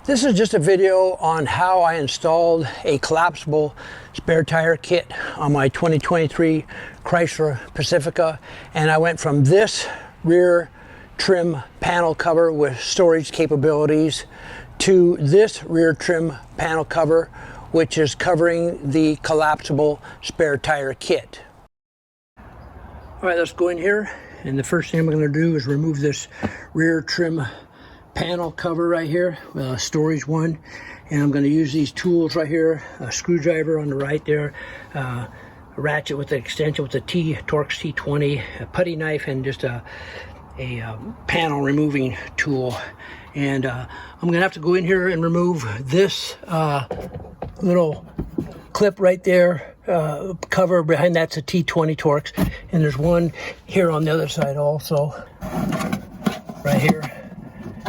This is just a video on how I installed a collapsible spare tire kit on my 2023 Chrysler Pacifica, and I went from this rear trim panel cover with storage capabilities to this rear trim panel cover, which is covering the collapsible spare tire kit. All right, let's go in here, and the first thing I'm going to do is remove this rear trim panel cover right here, storage one, and I'm going to use these tools right here, a screwdriver on the right there, a ratchet with the extension with the Torx T20, a putty knife, and just a panel removing tool. And I'm going to have to go in here and remove this little clip right there, cover behind that's a T20 Torx, and there's one here on the other side also, right here.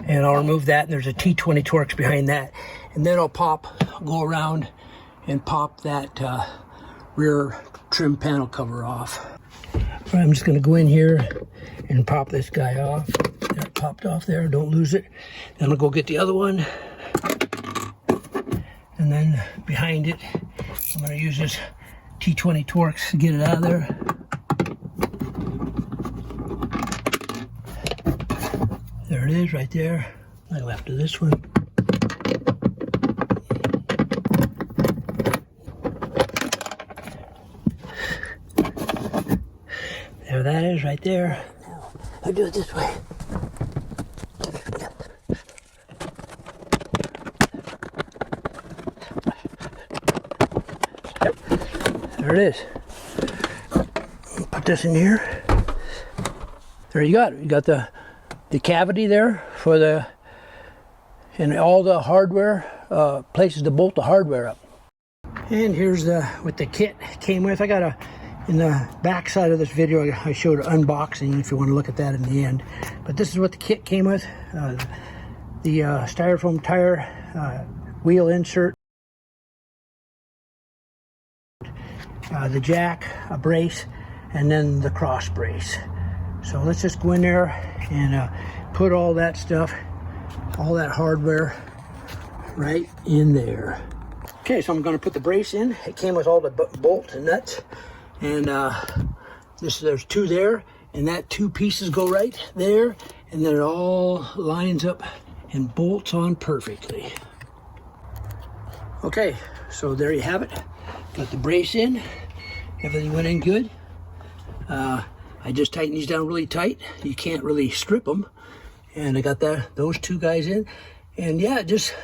And I'll remove that, and there's a T20 Torx behind that. And then I'll go around and pop that rear trim panel cover off. All right, I'm just gonna go in here and pop this guy off. That popped off there, don't lose it. Then I'll go get the other one. And then behind it, I'm gonna use this T20 Torx to get it out of there. There it is right there. I go after this one. There that is right there. Now, I'll do it this way. Yep. There it is. Put this in here. There you got it. You got the cavity there for and all the hardware, places to bolt the hardware up. And here's what the kit came with. I got in the back side of this video, I showed an unboxing if you want to look at that in the end. But this is what the kit came with. The styrofoam tire wheel insert, the jack, a brace, and then the cross brace. So let's just go in there and put all that stuff, all that hardware right in there. Okay, so I'm going to put the brace in. It came with all the bolts and nuts, and there's two there, and that two pieces go right there, and then it all lines up and bolts on perfectly. Okay, so there you have it. Got the brace in. Everything went in good. I just tightened these down really tight. You can't really strip them. And I got those two guys in. And yeah, just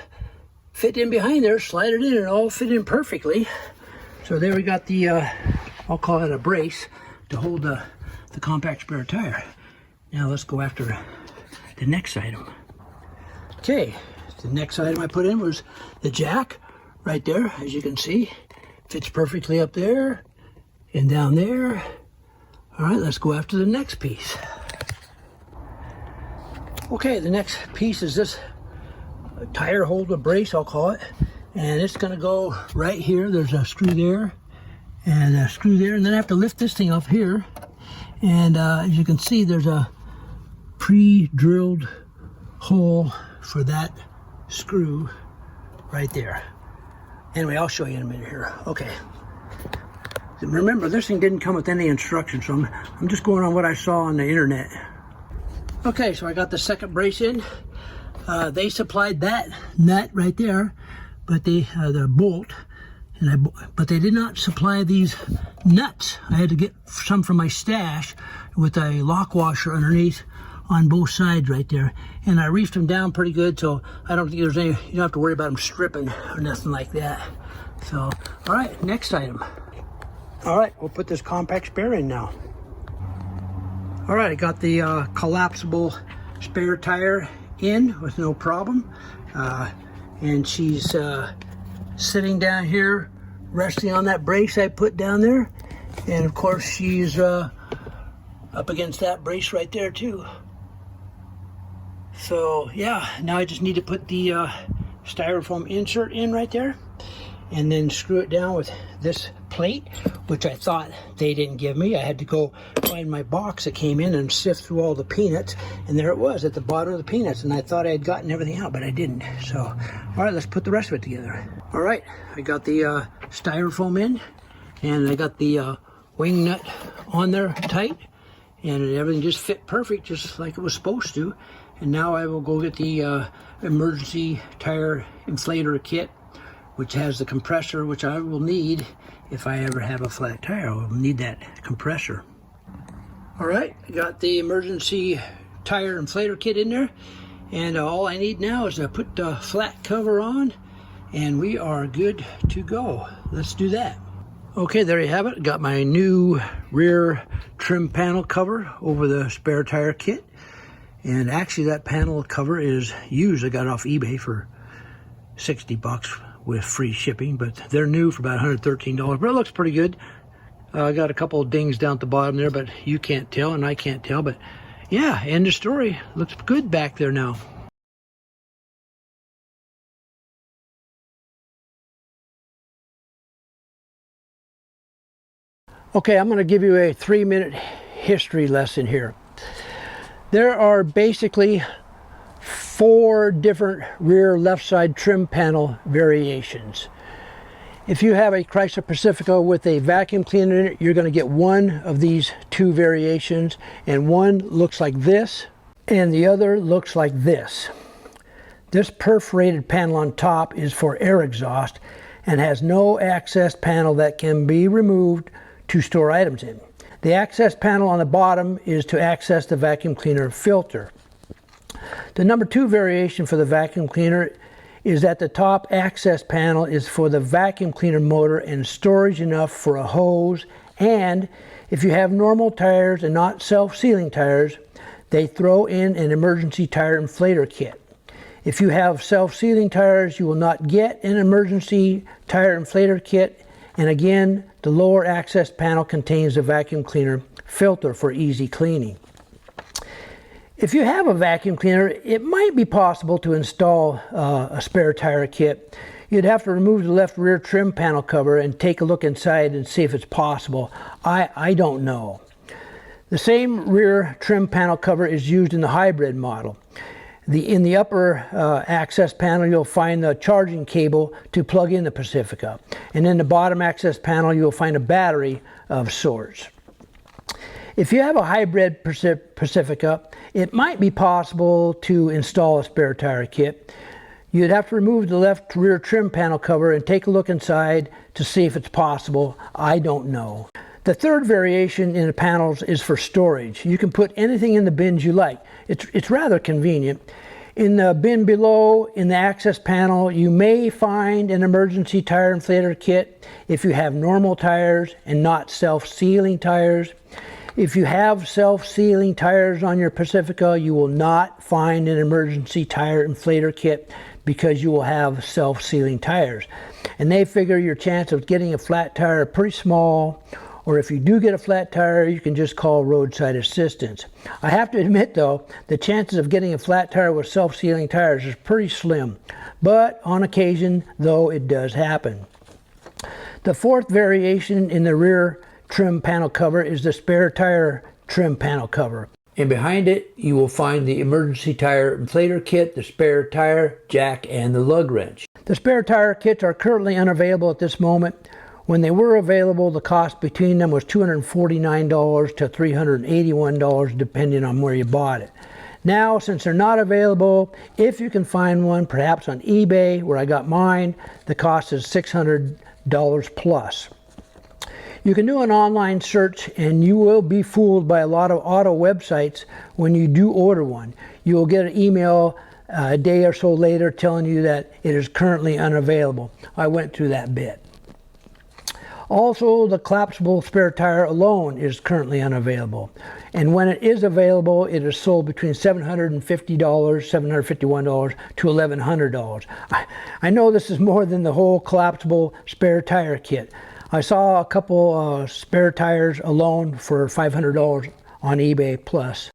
fit in behind there, slide it in, and it all fit in perfectly. So there we got the, I'll call it a brace to hold the compact spare tire. Now let's go after the next item. Okay, the next item I put in was the jack right there, as you can see. Fits perfectly up there and down there. All right, let's go after the next piece. Okay, the next piece is this tire holder brace, I'll call it. And it's gonna go right here. There's a screw there and a screw there. And then I have to lift this thing up here. And as you can see, there's a pre-drilled hole for that screw right there. Anyway, I'll show you in a minute here. Okay. Remember, this thing didn't come with any instructions, so I'm just going on what I saw on the internet. Okay, so I got the second brace in. They supplied that nut right there, but the bolt, but they did not supply these nuts. I had to get some from my stash with a lock washer underneath on both sides right there, and I reefed them down pretty good, so I don't think there's any. You don't have to worry about them stripping or nothing like that. So, all right, next item. All right, we'll put this compact spare in now. All right, I got the collapsible spare tire in with no problem. And she's sitting down here, resting on that brace I put down there. And of course, she's up against that brace right there too. So yeah, now I just need to put the styrofoam insert in right there. and then screw it down with this plate, which I thought they didn't give me. I had to go find my box that came in and sift through all the peanuts, and there it was at the bottom of the peanuts, and I thought I had gotten everything out, but I didn't. So, all right, let's put the rest of it together. All right, I got the styrofoam in, and I got the wing nut on there tight, and everything just fit perfect, just like it was supposed to. And now I will go get the emergency tire inflator kit, which has the compressor, which I will need if I ever have a flat tire. I will need that compressor. All right, I got the emergency tire inflator kit in there, and all I need now is to put the flat cover on, and we are good to go. Let's do that. Okay, there you have it. Got my new rear trim panel cover over the spare tire kit. And actually that panel cover is used. I got it off eBay for 60 bucks with free shipping, but they're new for about $113, but it looks pretty good. I got a couple of dings down at the bottom there, but you can't tell and I can't tell, but yeah, end of story. Looks good back there now. Okay, I'm going to give you a 3-minute history lesson here. There are basically 4 different rear left side trim panel variations. If you have a Chrysler Pacifica with a vacuum cleaner in it, you're going to get one of these 2 variations, and one looks like this and the other looks like this. This perforated panel on top is for air exhaust and has no access panel that can be removed to store items in. The access panel on the bottom is to access the vacuum cleaner filter. The number 2 variation for the vacuum cleaner is that the top access panel is for the vacuum cleaner motor and storage enough for a hose, and if you have normal tires and not self-sealing tires, they throw in an emergency tire inflator kit. If you have self-sealing tires, you will not get an emergency tire inflator kit, and again, the lower access panel contains the vacuum cleaner filter for easy cleaning. If you have a vacuum cleaner, it might be possible to install a spare tire kit. You'd have to remove the left rear trim panel cover and take a look inside and see if it's possible. I don't know. The same rear trim panel cover is used in the hybrid model. In the upper access panel, you'll find the charging cable to plug in the Pacifica. And in the bottom access panel, you'll find a battery of sorts. If you have a hybrid Pacifica, it might be possible to install a spare tire kit. You'd have to remove the left rear trim panel cover and take a look inside to see if it's possible. I don't know. The third variation in the panels is for storage. You can put anything in the bins you like. It's rather convenient. In the bin below, in the access panel, you may find an emergency tire inflator kit if you have normal tires and not self-sealing tires. If you have self-sealing tires on your Pacifica, you will not find an emergency tire inflator kit because you will have self-sealing tires. And they figure your chance of getting a flat tire are pretty small, or if you do get a flat tire, you can just call roadside assistance. I have to admit though, the chances of getting a flat tire with self-sealing tires is pretty slim, but on occasion though it does happen. The fourth variation in the rear trim panel cover is the spare tire trim panel cover. And behind it, you will find the emergency tire inflator kit, the spare tire, jack, and the lug wrench. The spare tire kits are currently unavailable at this moment. When they were available, the cost between them was $249 to $381 depending on where you bought it. Now, since they're not available, if you can find one, perhaps on eBay, where I got mine, the cost is $600 plus. You can do an online search and you will be fooled by a lot of auto websites when you do order one. You will get an email a day or so later telling you that it is currently unavailable. I went through that bit. Also, the collapsible spare tire alone is currently unavailable. And when it is available, it is sold between $750, $751 to $1,100. I know this is more than the whole collapsible spare tire kit. I saw a couple spare tires alone for $500 on eBay plus.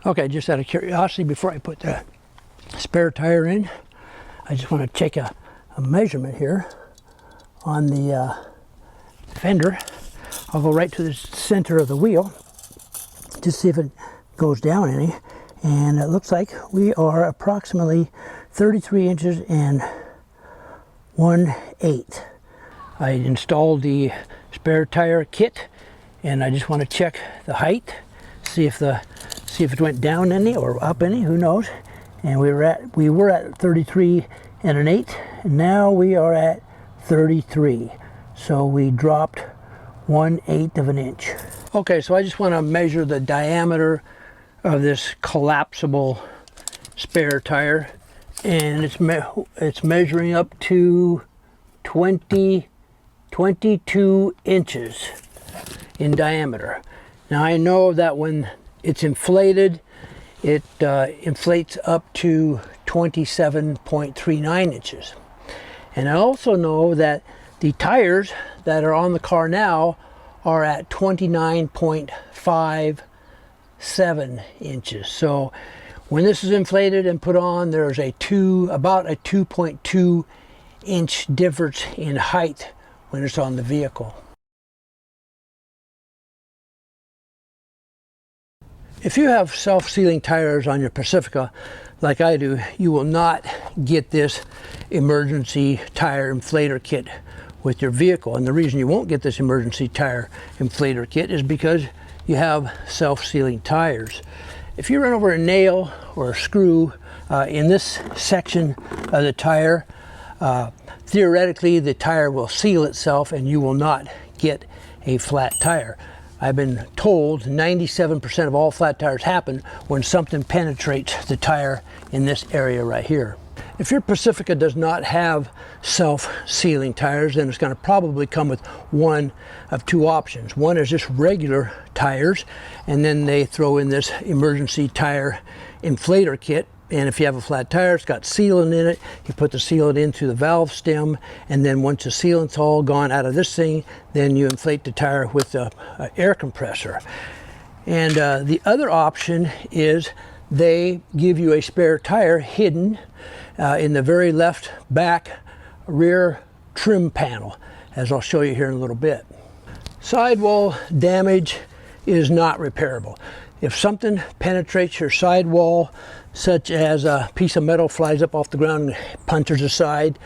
Okay, just out of curiosity, before I put the spare tire in. I just want to take a measurement here on the fender. I'll go right to the center of the wheel to see if it goes down any. And it looks like we are approximately 33 inches and 1/8. I installed the spare tire kit, and I just want to check the height, see if it went down any or up any, who knows. And we were at 33 and 1/8, and now we are at 33. So we dropped 1/8 of an inch. Okay, so I just want to measure the diameter of this collapsible spare tire, and it's measuring up to 22 inches in diameter. Now I know that when it's inflated, it inflates up to 27.39 inches. And I also know that the tires that are on the car now are at 29.57 inches. So when this is inflated and put on, there's about a 2.2 inch difference in height when it's on the vehicle. If you have self-sealing tires on your Pacifica, like I do, you will not get this emergency tire inflator kit with your vehicle. And the reason you won't get this emergency tire inflator kit is because you have self-sealing tires. If you run over a nail or a screw in this section of the tire, theoretically the tire will seal itself and you will not get a flat tire. I've been told 97% of all flat tires happen when something penetrates the tire in this area right here. If your Pacifica does not have self-sealing tires, then it's going to probably come with one of two options. One is just regular tires, and then they throw in this emergency tire inflator kit. And if you have a flat tire, it's got sealant in it. You put the sealant into the valve stem, and then once the sealant's all gone out of this thing, then you inflate the tire with the air compressor. And the other option is they give you a spare tire hidden in the very left back rear trim panel, as I'll show you here in a little bit. Sidewall damage is not repairable. If something penetrates your sidewall, such as a piece of metal flies up off the ground and punctures the side,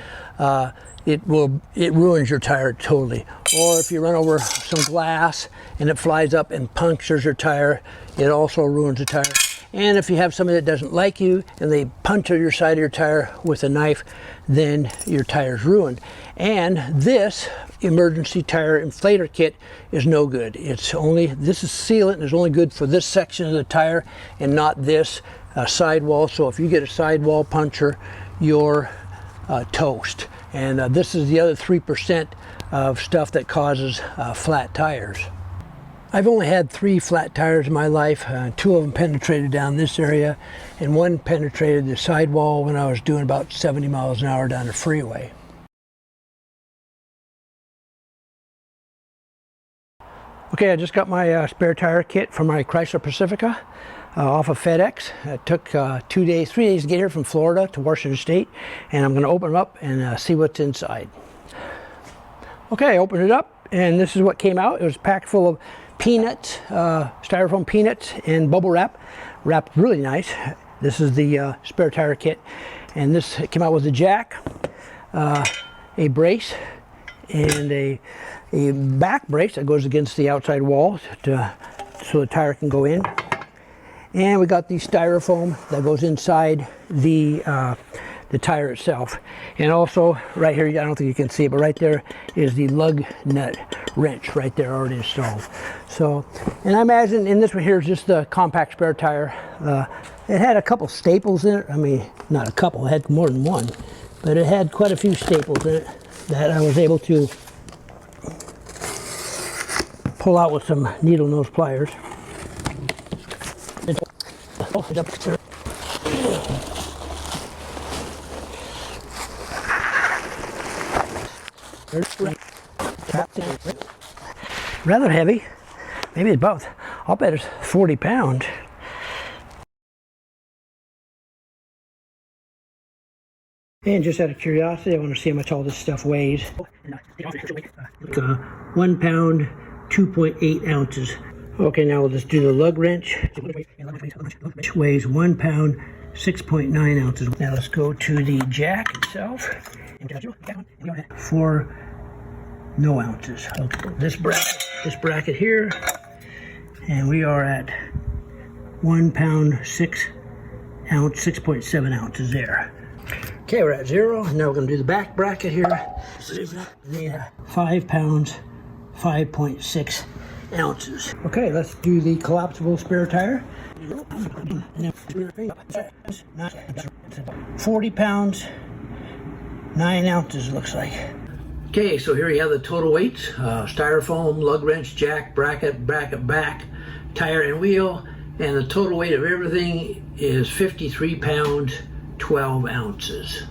it ruins your tire totally. Or if you run over some glass and it flies up and punctures your tire, it also ruins the tire. And if you have somebody that doesn't like you and they puncture your side of your tire with a knife, then your tire's ruined. And this emergency tire inflator kit is no good. This is sealant and is only good for this section of the tire and not this sidewall. So if you get a sidewall puncture, you're toast. And this is the other 3% of stuff that causes flat tires. I've only had 3 flat tires in my life. 2 of them penetrated down this area, and 1 penetrated the sidewall when I was doing about 70 miles an hour down the freeway. Okay, I just got my spare tire kit from my Chrysler Pacifica off of FedEx. It took 3 days to get here from Florida to Washington State, and I'm going to open them up and see what's inside. Okay, I opened it up, and this is what came out. It was packed full of peanuts, styrofoam peanuts and bubble wrap, wrapped really nice. This is the spare tire kit, and this came out with a jack, a brace, and a back brace that goes against the outside wall so the tire can go in. And we got the styrofoam that goes inside the tire itself. And also right here, I don't think you can see it, but right there is the lug nut wrench right there already installed. So, and I imagine in this one here is just the compact spare tire. It had a couple staples in it. I mean, not a couple, it had more than one, but it had quite a few staples in it that I was able to pull out with some needle nose pliers. Rather heavy. Maybe it's both. I'll bet it's 40 pounds. And just out of curiosity, I want to see how much all this stuff weighs. 1 pound, 2.8 ounces. Okay, now we'll just do the lug wrench, which weighs 1 pound, 6.9 ounces. Now let's go to the jack itself. 4 no ounces. Okay, this bracket here, and we are at 1 pound, 6.7 ounces there. Okay, we're at 0. Now we're going to do the back bracket here. 5 pounds, 5.6 ounces. Okay, let's do the collapsible spare tire. 40 pounds, 9 ounces looks like. Okay, so here you have the total weights. Styrofoam, lug wrench, jack, bracket, back, tire and wheel. And the total weight of everything is 53 pounds, 12 ounces.